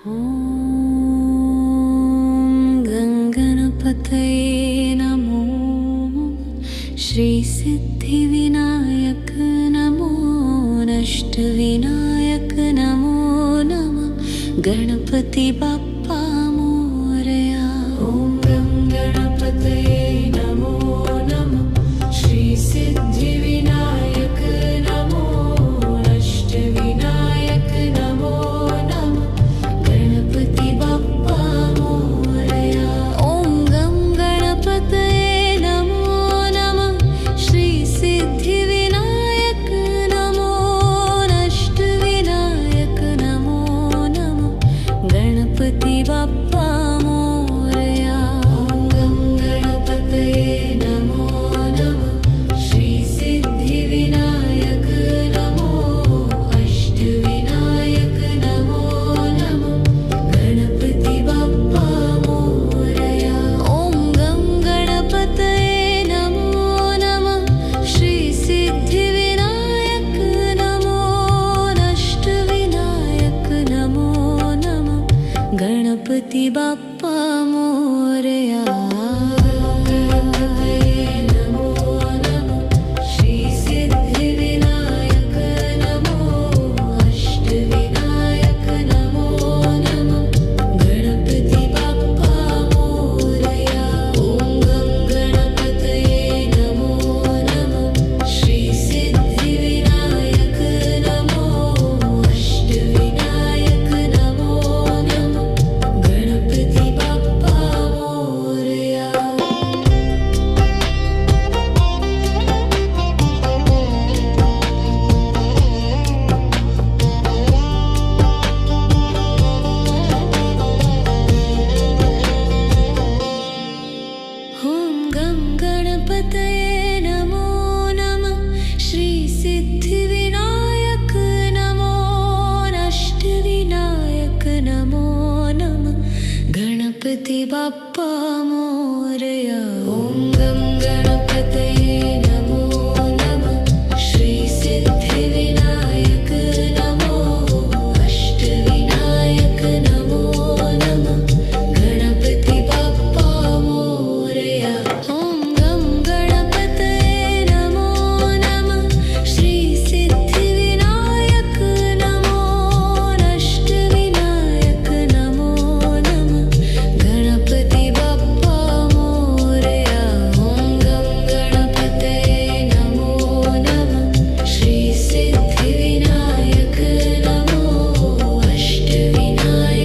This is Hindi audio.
ॐ गणपतये नमो श्रीसिद्धिविनायक नमो नष्टविनायक नमो नमः गणपति बाप्पा मोरया। ॐ गणपतये नमो नमः श्रीसिद्धिविनायक नमो नष्टविनायक नमो नमः गणपति बाप्पा मोरया। ॐ गणपतये नमो नमः श्रीसिद्धिविनायक नमो नष्टविनायक नमो नमः गणपति बाप्पा मोरया। ॐ गणपतये नमो नमः श्रीसिद्धिविनायक नमो अष्टविनायक नमो नमः गणपति बाप्पा मोरया। ॐ गणपतये नमो नमः श्रीसिद्धिविनायक नमो नष्टविनायक नमो नमः गणपति बाप्पा मोरया। गणपतये नमो नमः श्रीसिद्धिविनायक नमो अष्टविनायक नमो नमः गणपति बाप्पा मोरया। ॐ गणपतये नमो नमः श्रीसिद्धिविनायक नमो अष्टविनायक नमो नमः गणपति बाप्पा मोरया। ॐ गणपतये नमो नमः श्रीसिद्धिविनायक नमो नष्टविनायक नमो नमः गणपति बाप्पा मोरया। ॐ गणपतये